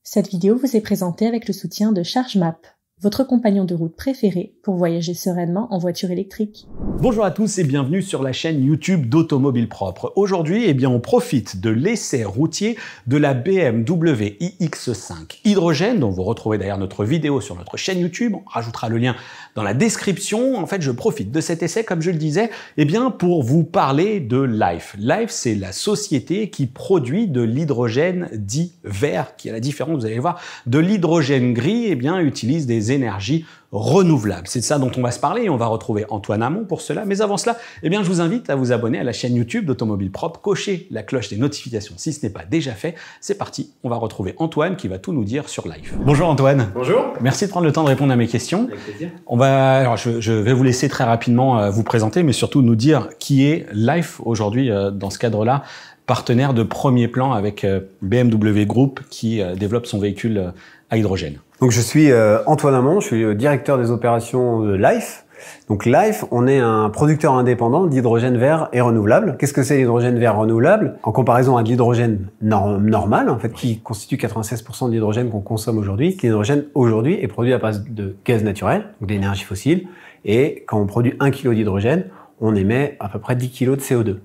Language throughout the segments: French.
Cette vidéo vous est présentée avec le soutien de ChargeMap, votre compagnon de route préféré pour voyager sereinement en voiture électrique. Bonjour à tous et bienvenue sur la chaîne YouTube d'Automobile Propre. Aujourd'hui, on profite de l'essai routier de la BMW iX5 hydrogène, dont vous retrouvez d'ailleurs notre vidéo sur notre chaîne YouTube. On rajoutera le lien dans la description. En fait, je profite de cet essai, comme je le disais, pour vous parler de Life. Life, c'est la société qui produit de l'hydrogène dit vert, qui, à la différence, vous allez voir, de l'hydrogène gris, utilise des énergies renouvelables. C'est de ça dont on va se parler et on va retrouver Antoine Hamon pour cela. Mais avant cela, je vous invite à vous abonner à la chaîne YouTube d'Automobile Propre, cocher la cloche des notifications si ce n'est pas déjà fait. C'est parti, on va retrouver Antoine qui va tout nous dire sur Life. Bonjour Antoine. Bonjour. Merci de prendre le temps de répondre à mes questions. Avec plaisir. Alors je vais vous laisser très rapidement vous présenter, mais surtout nous dire qui est Life aujourd'hui dans ce cadre-là, partenaire de premier plan avec BMW Group qui développe son véhicule à hydrogène. Donc je suis Antoine Hamon, je suis le directeur des opérations de Life. Donc Life, on est un producteur indépendant d'hydrogène vert et renouvelable. Qu'est-ce que c'est l'hydrogène vert renouvelable? En comparaison à de l'hydrogène normal, en fait, qui constitue 96% de l'hydrogène qu'on consomme aujourd'hui. L'hydrogène aujourd'hui est produit à base de gaz naturel, donc d'énergie fossile. Et quand on produit 1 kg d'hydrogène, on émet à peu près 10 kg de CO2.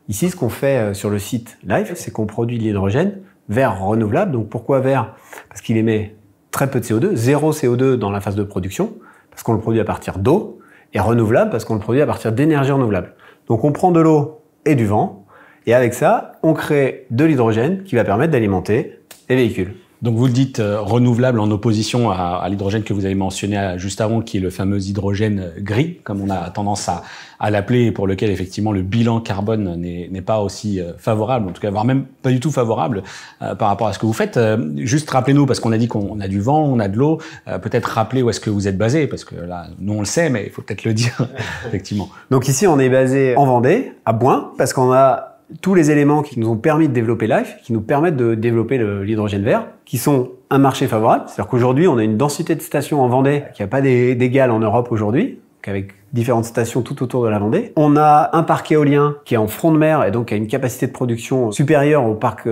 Ici, ce qu'on fait sur le site Life, c'est qu'on produit de l'hydrogène vert renouvelable. Donc pourquoi vert? Parce qu'il émet très peu de CO2, zéro CO2 dans la phase de production, parce qu'on le produit à partir d'eau, et renouvelable parce qu'on le produit à partir d'énergie renouvelable. Donc on prend de l'eau et du vent, et avec ça, on crée de l'hydrogène qui va permettre d'alimenter les véhicules. Donc vous le dites renouvelable en opposition à l'hydrogène que vous avez mentionné juste avant, qui est le fameux hydrogène gris, comme on a tendance à l'appeler, et pour lequel effectivement le bilan carbone n'est pas aussi favorable, en tout cas voire même pas du tout favorable par rapport à ce que vous faites. Juste rappelez-nous, parce qu'on a dit qu'on a du vent, on a de l'eau, peut-être rappeler où est-ce que vous êtes basé, parce que là, nous on le sait, mais il faut peut-être le dire, effectivement. Donc ici on est basé en Vendée, à Bouin, parce qu'on a tous les éléments qui nous ont permis de développer Life, qui nous permettent de développer l'hydrogène vert, qui sont un marché favorable. C'est-à-dire qu'aujourd'hui, on a une densité de stations en Vendée qui n'a pas d'égal en Europe aujourd'hui, avec différentes stations tout autour de la Vendée. On a un parc éolien qui est en front de mer et donc qui a une capacité de production supérieure au parc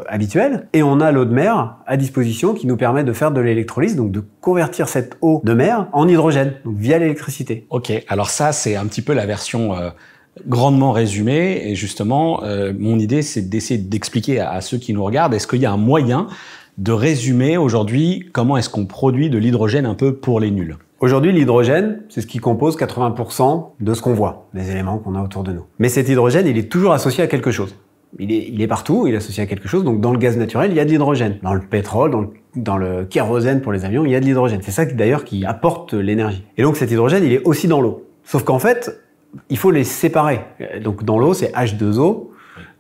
habituel. Et on a l'eau de mer à disposition qui nous permet de faire de l'électrolyse, donc de convertir cette eau de mer en hydrogène, donc via l'électricité. Ok, alors ça, c'est un petit peu la version grandement résumé, et justement, mon idée, c'est d'essayer d'expliquer à ceux qui nous regardent, est-ce qu'il y a un moyen de résumer aujourd'hui comment est-ce qu'on produit de l'hydrogène un peu pour les nuls? Aujourd'hui, l'hydrogène, c'est ce qui compose 80% de ce qu'on voit, des éléments qu'on a autour de nous. Mais cet hydrogène, il est toujours associé à quelque chose. Il est partout, il est associé à quelque chose. Donc dans le gaz naturel, il y a de l'hydrogène. Dans le pétrole, dans le kérosène pour les avions, il y a de l'hydrogène. C'est ça d'ailleurs qui apporte l'énergie. Et donc cet hydrogène, il est aussi dans l'eau. Sauf qu'en fait, il faut les séparer. Donc dans l'eau, c'est H2O.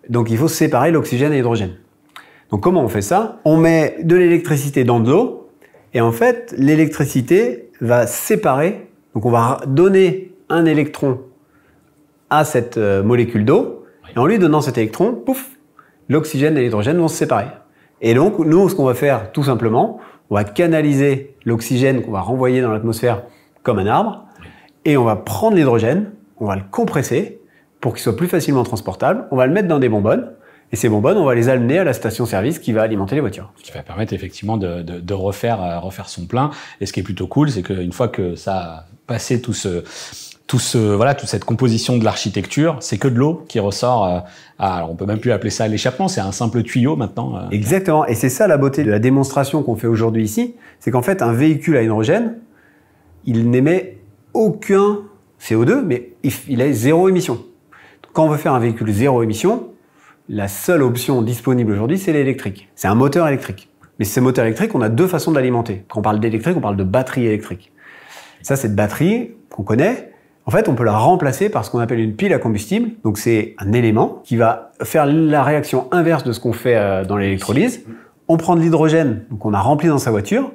Donc il faut séparer l'oxygène et l'hydrogène. Donc comment on fait ça? On met de l'électricité dans de l'eau, et en fait, l'électricité va séparer. Donc on va donner un électron à cette molécule d'eau, et en lui donnant cet électron, pouf, l'oxygène et l'hydrogène vont se séparer. Et donc nous, ce qu'on va faire tout simplement, on va canaliser l'oxygène qu'on va renvoyer dans l'atmosphère comme un arbre, et on va prendre l'hydrogène, on va le compresser pour qu'il soit plus facilement transportable, on va le mettre dans des bonbonnes, et ces bonbonnes, on va les amener à la station-service qui va alimenter les voitures. Ce qui va permettre effectivement de refaire son plein. Et ce qui est plutôt cool, c'est qu'une fois que ça a passé toute cette composition de l'architecture, c'est que de l'eau qui ressort. Alors on peut même plus appeler ça l'échappement, c'est un simple tuyau maintenant. Exactement, et c'est ça la beauté de la démonstration qu'on fait aujourd'hui ici, c'est qu'en fait un véhicule à hydrogène, il n'émet aucun CO2, mais il a zéro émission. Quand on veut faire un véhicule zéro émission, la seule option disponible aujourd'hui, c'est l'électrique. C'est un moteur électrique. Mais ces moteurs électriques, on a deux façons d'alimenter. Quand on parle d'électrique, on parle de batterie électrique. Ça, cette batterie qu'on connaît, en fait, on peut la remplacer par ce qu'on appelle une pile à combustible. Donc, c'est un élément qui va faire la réaction inverse de ce qu'on fait dans l'électrolyse. On prend de l'hydrogène, donc on a rempli dans sa voiture.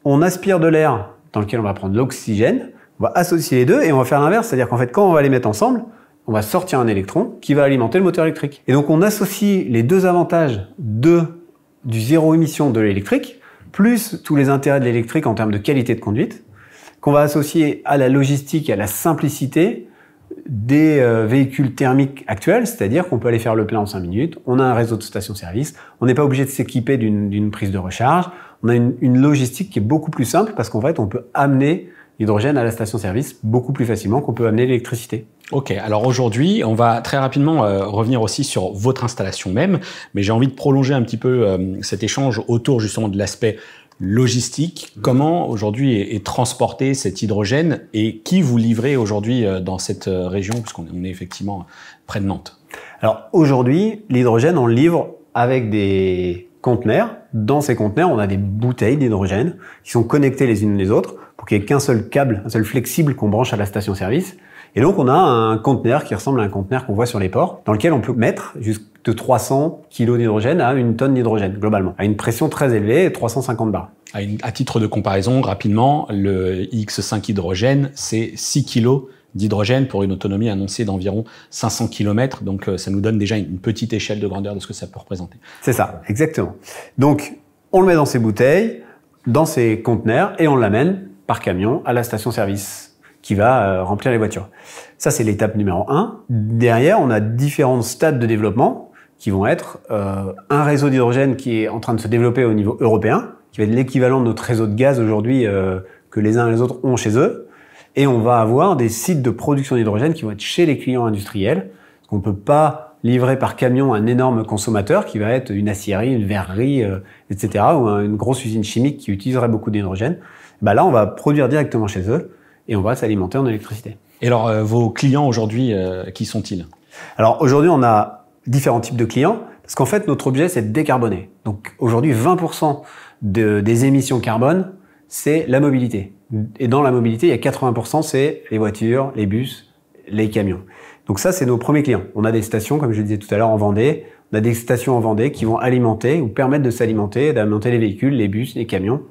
On aspire de l'air dans lequel on va prendre l'oxygène. On va associer les deux et on va faire l'inverse. C'est-à-dire qu'en fait, quand on va les mettre ensemble, on va sortir un électron qui va alimenter le moteur électrique. Et donc, on associe les deux avantages du zéro émission de l'électrique, plus tous les intérêts de l'électrique en termes de qualité de conduite, qu'on va associer à la logistique et à la simplicité des véhicules thermiques actuels, c'est-à-dire qu'on peut aller faire le plein en 5 minutes, on a un réseau de stations-service, on n'est pas obligé de s'équiper d'une prise de recharge, on a une logistique qui est beaucoup plus simple parce qu'en fait, on peut amener l'hydrogène à la station-service beaucoup plus facilement qu'on peut amener l'électricité. Ok, alors aujourd'hui, on va très rapidement revenir aussi sur votre installation même, mais j'ai envie de prolonger un petit peu cet échange autour justement de l'aspect logistique. Comment aujourd'hui est transporté cet hydrogène et qui vous livrez aujourd'hui dans cette région, puisqu'on est effectivement près de Nantes? Alors aujourd'hui, l'hydrogène, on le livre avec des conteneurs. Dans ces conteneurs, on a des bouteilles d'hydrogène qui sont connectées les unes les autres pour qu'il n'y ait qu'un seul câble, un seul flexible qu'on branche à la station-service. Et donc, on a un conteneur qui ressemble à un conteneur qu'on voit sur les ports, dans lequel on peut mettre jusqu'à 300 kg d'hydrogène à 1 tonne d'hydrogène, globalement, à une pression très élevée, 350 bars. À titre de comparaison, rapidement, le iX5 hydrogène, c'est 6 kg d'hydrogène pour une autonomie annoncée d'environ 500 km. Donc, ça nous donne déjà une petite échelle de grandeur de ce que ça peut représenter. C'est ça, exactement. Donc, on le met dans ces bouteilles, dans ces conteneurs, et on l'amène par camion à la station-service qui va remplir les voitures. Ça, c'est l'étape numéro 1. Derrière, on a différents stades de développement qui vont être un réseau d'hydrogène qui est en train de se développer au niveau européen, qui va être l'équivalent de notre réseau de gaz aujourd'hui que les uns et les autres ont chez eux. Et on va avoir des sites de production d'hydrogène qui vont être chez les clients industriels. Parce qu'on ne peut pas livrer par camion un énorme consommateur qui va être une aciérie, une verrerie, etc. ou une grosse usine chimique qui utiliserait beaucoup d'hydrogène. Bah là, on va produire directement chez eux et on va s'alimenter en électricité. Et alors, vos clients aujourd'hui, qui sont-ils? Alors aujourd'hui, on a différents types de clients parce qu'en fait, notre objet, c'est de décarboner. Donc aujourd'hui, 20% des émissions carbone, c'est la mobilité. Et dans la mobilité, il y a 80%, c'est les voitures, les bus, les camions. Donc ça, c'est nos premiers clients. On a des stations, comme je le disais tout à l'heure, en Vendée. On a des stations en Vendée qui vont alimenter ou permettre de s'alimenter, d'alimenter les véhicules, les bus, les camions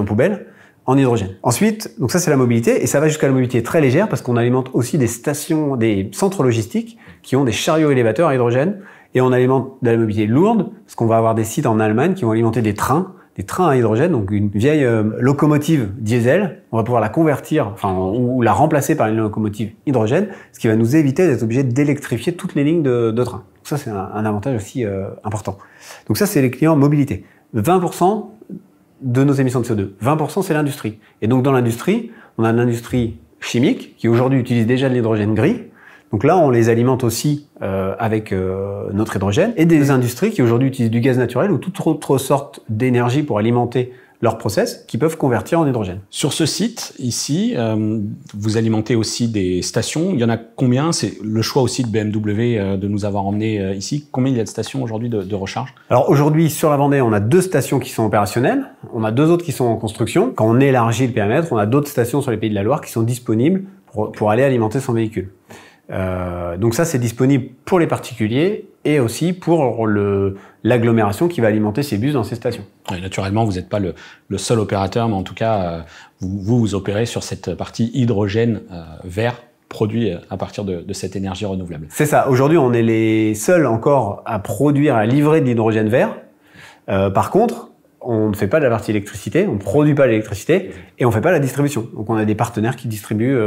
poubelles, en hydrogène. Ensuite, donc ça c'est la mobilité, et ça va jusqu'à la mobilité très légère parce qu'on alimente aussi des stations, des centres logistiques qui ont des chariots élévateurs à hydrogène, et on alimente de la mobilité lourde parce qu'on va avoir des sites en Allemagne qui vont alimenter des trains à hydrogène, donc une vieille locomotive diesel, on va pouvoir la convertir, ou la remplacer par une locomotive hydrogène, ce qui va nous éviter d'être obligé d'électrifier toutes les lignes de train. Donc ça c'est un avantage aussi important. Donc ça c'est les clients mobilité. 20% de nos émissions de CO2. 20% c'est l'industrie. Et donc dans l'industrie, on a l'industrie chimique qui aujourd'hui utilise déjà de l'hydrogène gris. Donc là, on les alimente aussi avec notre hydrogène. Et des industries qui aujourd'hui utilisent du gaz naturel ou toute autre sorte d'énergie pour alimenter leurs process qui peuvent convertir en hydrogène. Sur ce site, ici, vous alimentez aussi des stations. Il y en a combien? C'est le choix aussi de BMW de nous avoir emmenés ici. Combien il y a de stations aujourd'hui de recharge? Alors aujourd'hui, sur la Vendée, on a 2 stations qui sont opérationnelles. On a 2 autres qui sont en construction. Quand on élargit le périmètre, on a d'autres stations sur les Pays de la Loire qui sont disponibles pour aller alimenter son véhicule. Donc ça, c'est disponible pour les particuliers et aussi pour l'agglomération qui va alimenter ses bus dans ces stations. Oui, naturellement, vous n'êtes pas le seul opérateur, mais en tout cas, vous opérez sur cette partie hydrogène vert produit à partir de cette énergie renouvelable. C'est ça. Aujourd'hui, on est les seuls encore à produire, à livrer de l'hydrogène vert. Par contre, on ne fait pas de la partie électricité, on ne produit pas l'électricité et on ne fait pas la distribution. Donc on a des partenaires qui distribuent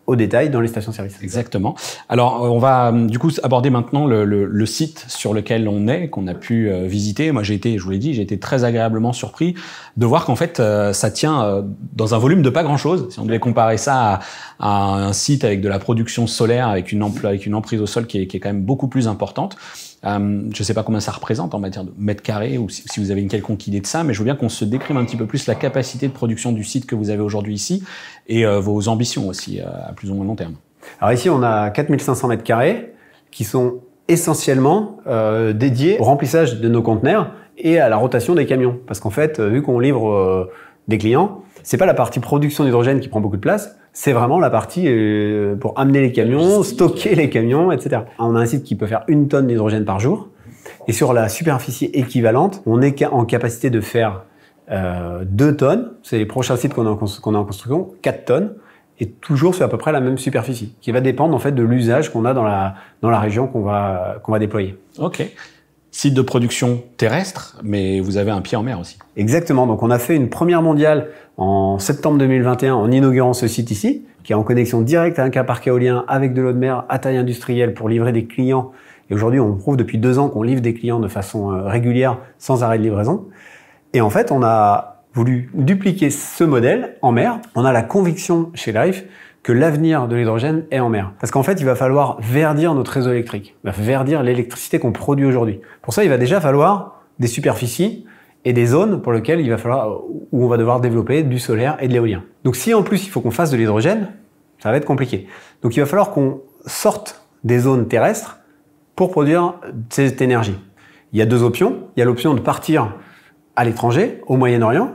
au détail dans les stations-service. Exactement. Alors on va du coup aborder maintenant le site sur lequel on est, qu'on a pu visiter. Moi je vous l'ai dit, j'ai été très agréablement surpris de voir qu'en fait ça tient dans un volume de pas grand-chose. Si on devait comparer ça à un site avec de la production solaire, avec une emprise au sol qui est quand même beaucoup plus importante. Je ne sais pas combien ça représente en matière de mètres carrés ou si vous avez une quelconque idée de ça, mais je veux bien qu'on se décrive un petit peu plus la capacité de production du site que vous avez aujourd'hui ici et vos ambitions aussi à plus ou moins long terme. Alors ici, on a 4500 mètres carrés qui sont essentiellement dédiés au remplissage de nos conteneurs et à la rotation des camions. Parce qu'en fait, vu qu'on livre des clients, c'est pas la partie production d'hydrogène qui prend beaucoup de place, c'est vraiment la partie pour amener les camions, stocker les camions, etc. On a un site qui peut faire 1 tonne d'hydrogène par jour. Et sur la superficie équivalente, on est en capacité de faire 2 tonnes. C'est les prochains sites qu'on a en construction, 4 tonnes. Et toujours sur à peu près la même superficie, qui va dépendre en fait de l'usage qu'on a dans la région qu'on va déployer. Ok. Site de production terrestre, mais vous avez un pied en mer aussi. Exactement. Donc on a fait une première mondiale en septembre 2021 en inaugurant ce site ici, qui est en connexion directe à un parc éolien avec de l'eau de mer à taille industrielle pour livrer des clients. Et aujourd'hui, on prouve depuis 2 ans qu'on livre des clients de façon régulière, sans arrêt de livraison. Et en fait, on a voulu dupliquer ce modèle en mer. On a la conviction chez Life que l'avenir de l'hydrogène est en mer. Parce qu'en fait, il va falloir verdir notre réseau électrique. Il va verdir l'électricité qu'on produit aujourd'hui. Pour ça, il va déjà falloir des superficies et des zones pour lesquelles il va falloir, où on va devoir développer du solaire et de l'éolien. Donc si en plus il faut qu'on fasse de l'hydrogène, ça va être compliqué. Donc il va falloir qu'on sorte des zones terrestres pour produire cette énergie. Il y a 2 options. Il y a l'option de partir à l'étranger, au Moyen-Orient,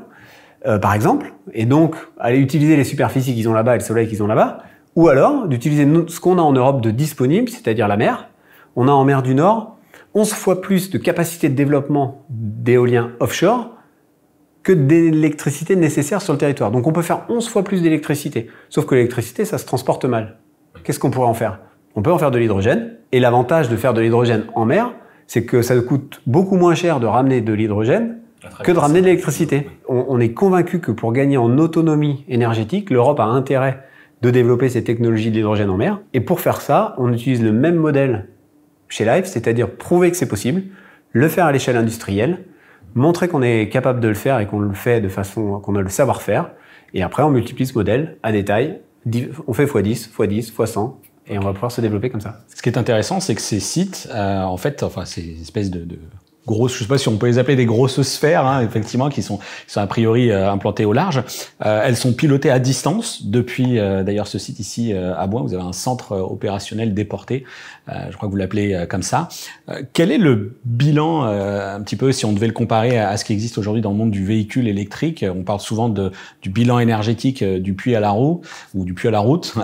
par exemple, et donc aller utiliser les superficies qu'ils ont là-bas et le soleil qu'ils ont là-bas, ou alors d'utiliser ce qu'on a en Europe de disponible, c'est-à-dire la mer. On a en mer du Nord 11 fois plus de capacité de développement d'éolien offshore que d'électricité nécessaire sur le territoire. Donc on peut faire 11 fois plus d'électricité. Sauf que l'électricité, ça se transporte mal. Qu'est-ce qu'on pourrait en faire? On peut en faire de l'hydrogène. Et l'avantage de faire de l'hydrogène en mer, c'est que ça coûte beaucoup moins cher de ramener de l'hydrogène que de ramener de l'électricité. On est convaincu que pour gagner en autonomie énergétique, l'Europe a intérêt de développer ces technologies de l'hydrogène en mer. Et pour faire ça, on utilise le même modèle chez Life, c'est-à-dire prouver que c'est possible, le faire à l'échelle industrielle, montrer qu'on est capable de le faire et qu'on le fait de façon qu'on a le savoir-faire. Et après, on multiplie ce modèle à détail. On fait x10, x10, x100. Et on va pouvoir se développer comme ça. Ce qui est intéressant, c'est que ces sites, en fait, enfin, ces espèces de grosses, je sais pas si on peut les appeler des grosses sphères, hein, effectivement, qui sont a priori implantées au large. Elles sont pilotées à distance depuis, d'ailleurs, ce site ici à Boin. Vous avez un centre opérationnel déporté. Je crois que vous l'appelez comme ça. Quel est le bilan, un petit peu, si on devait le comparer à ce qui existe aujourd'hui dans le monde du véhicule électrique? On parle souvent du bilan énergétique du puits à la roue ou du puits à la route.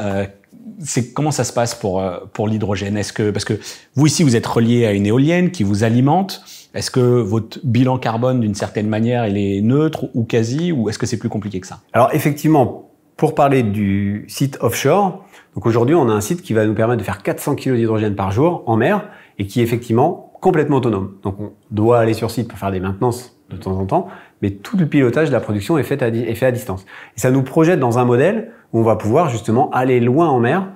Comment ça se passe pour l'hydrogène? Parce que vous ici vous êtes relié à une éolienne qui vous alimente. Est-ce que votre bilan carbone d'une certaine manière il est neutre ou quasi, ou est-ce que c'est plus compliqué que ça? Alors effectivement, pour parler du site offshore, donc aujourd'hui on a un site qui va nous permettre de faire 400 kg d'hydrogène par jour en mer et qui est effectivement complètement autonome. Donc on doit aller sur site pour faire des maintenances de temps en temps, mais tout le pilotage de la production est fait à distance. Et ça nous projette dans un modèle où on va pouvoir justement aller loin en mer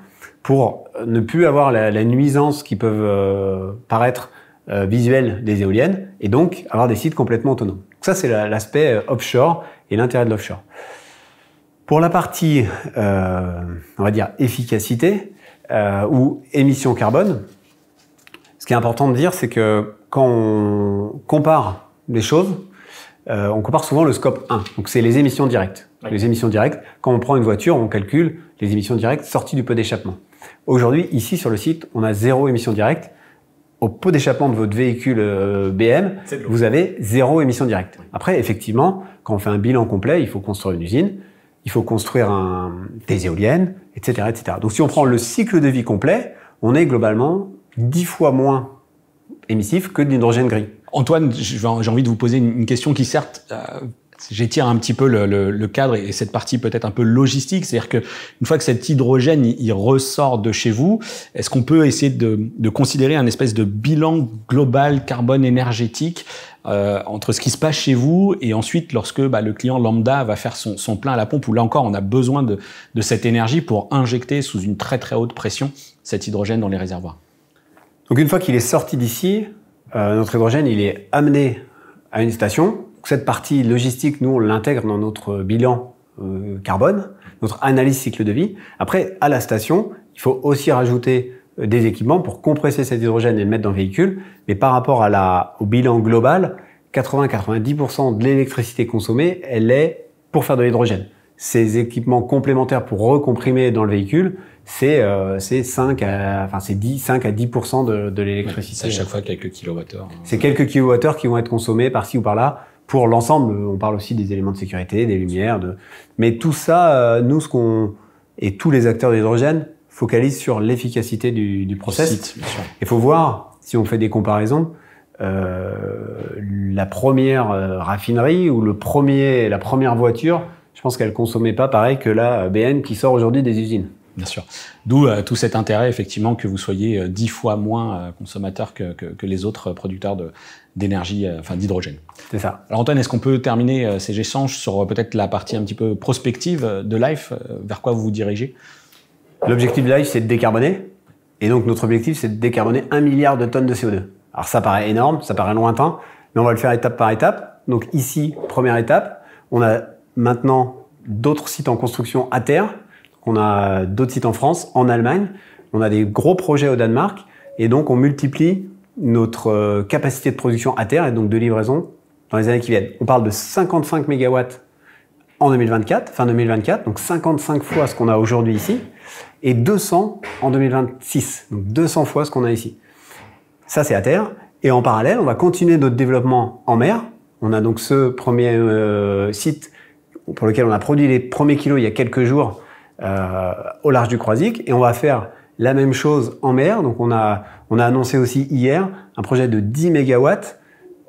pour ne plus avoir la nuisance qui peuvent paraître visuelle des éoliennes et donc avoir des sites complètement autonomes. Donc ça, c'est l'aspect offshore et l'intérêt de l'offshore. Pour la partie, on va dire, efficacité ou émission carbone, ce qui est important de dire, c'est que quand on compare les choses, on compare souvent le scope 1. Donc c'est les émissions directes. Oui. Les émissions directes, quand on prend une voiture, on calcule les émissions directes sorties du pot d'échappement. Aujourd'hui, ici sur le site, on a 0 émission directe. Au pot d'échappement de votre véhicule BM, vous avez 0 émission directe. Oui. Après, effectivement, quand on fait un bilan complet, il faut construire une usine, il faut construire des éoliennes, etc., etc. Donc si on prend le cycle de vie complet, on est globalement 10 fois moins émissif que de l'hydrogène gris. Antoine, j'ai envie de vous poser une question qui certes j'étire un petit peu le cadre et cette partie peut-être un peu logistique, c'est-à-dire que une fois que cet hydrogène il ressort de chez vous, est-ce qu'on peut essayer de considérer un espèce de bilan global carbone énergétique entre ce qui se passe chez vous et ensuite lorsque le client lambda va faire son plein à la pompe, où là encore on a besoin de cette énergie pour injecter sous une très très haute pression cet hydrogène dans les réservoirs? Donc une fois qu'il est sorti d'ici, notre hydrogène il est amené à une station. Cette partie logistique, nous, on l'intègre dans notre bilan carbone, notre analyse cycle de vie. Après, à la station, il faut aussi rajouter des équipements pour compresser cet hydrogène et le mettre dans le véhicule. Mais par rapport au bilan global, 80-90% de l'électricité consommée, elle est pour faire de l'hydrogène. Ces équipements complémentaires pour recomprimer dans le véhicule, c'est 5 à 10% de l'électricité. C'est à chaque fois quelques kilowattheures. C'est quelques kilowattheures qui vont être consommés par-ci ou par-là. Pour l'ensemble, on parle aussi des éléments de sécurité, des lumières, mais tout ça, nous, et tous les acteurs de l'hydrogène focalisent sur l'efficacité du process. Il faut voir, si on fait des comparaisons, la première raffinerie ou la première voiture, je pense qu'elle consommait pas pareil que la BN qui sort aujourd'hui des usines. Bien sûr. D'où tout cet intérêt, effectivement, que vous soyez 10 fois moins consommateur que les autres producteurs d'énergie, d'hydrogène. C'est ça. Alors Antoine, est-ce qu'on peut terminer ces échanges sur peut-être la partie un petit peu prospective de Life, vers quoi vous vous dirigez? L'objectif de Life, c'est de décarboner. Et donc, notre objectif, c'est de décarboner 1 milliard de tonnes de CO2. Alors, ça paraît énorme, ça paraît lointain, mais on va le faire étape par étape. Donc, ici, première étape, on a maintenant d'autres sites en construction à terre. On a d'autres sites en France, en Allemagne. On a des gros projets au Danemark. Et donc, on multiplie notre capacité de production à terre et donc de livraison dans les années qui viennent. On parle de 55 MW en 2024, fin 2024, donc 55 fois ce qu'on a aujourd'hui ici, et 200 en 2026, donc 200 fois ce qu'on a ici. Ça, c'est à terre. Et en parallèle, on va continuer notre développement en mer. On a donc ce premier site pour lequel on a produit les premiers kilos il y a quelques jours au large du Croisic, et on va faire la même chose en mer. Donc on a annoncé aussi hier un projet de 10 MW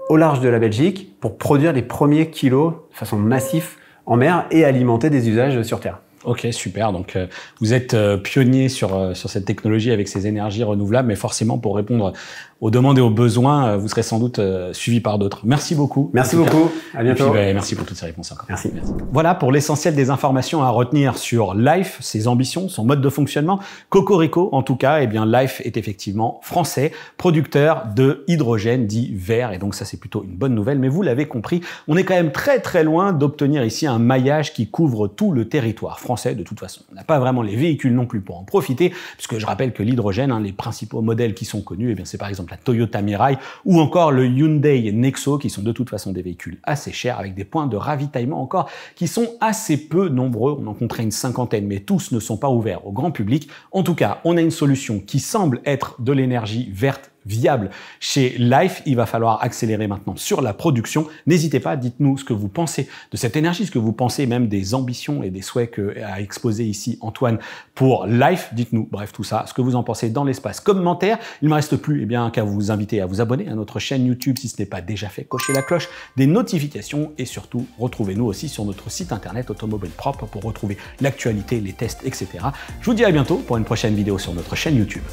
au large de la Belgique pour produire les premiers kilos de façon massive en mer et alimenter des usages sur Terre. Ok, super. Donc, vous êtes pionnier sur cette technologie avec ces énergies renouvelables, mais forcément, pour répondre aux demandes et aux besoins, vous serez sans doute suivi par d'autres. Merci beaucoup. Merci beaucoup. À bientôt. Et puis, merci pour toutes ces réponses encore. Merci. Voilà pour l'essentiel des informations à retenir sur Life, ses ambitions, son mode de fonctionnement. Cocorico, en tout cas, eh bien, Life est effectivement français, producteur de hydrogène dit vert. Et donc, ça, c'est plutôt une bonne nouvelle. Mais vous l'avez compris, on est quand même très, très loin d'obtenir ici un maillage qui couvre tout le territoire français. De toute façon, on n'a pas vraiment les véhicules non plus pour en profiter, puisque je rappelle que l'hydrogène, les principaux modèles qui sont connus, eh bien, c'est par exemple la Toyota Mirai ou encore le Hyundai Nexo, qui sont de toute façon des véhicules assez chers, avec des points de ravitaillement encore qui sont assez peu nombreux. On en compterait une cinquantaine, mais tous ne sont pas ouverts au grand public. En tout cas, on a une solution qui semble être de l'énergie verte viable chez Life. Il va falloir accélérer maintenant sur la production. N'hésitez pas, dites-nous ce que vous pensez de cette énergie, ce que vous pensez même des ambitions et des souhaits qu'a exposé ici Antoine pour Life. Dites-nous, bref, tout ça, ce que vous en pensez dans l'espace commentaire. Il ne me reste plus qu'à vous inviter à vous abonner à notre chaîne YouTube si ce n'est pas déjà fait. Cochez la cloche des notifications et surtout, retrouvez-nous aussi sur notre site internet Automobile Propre pour retrouver l'actualité, les tests, etc. Je vous dis à bientôt pour une prochaine vidéo sur notre chaîne YouTube.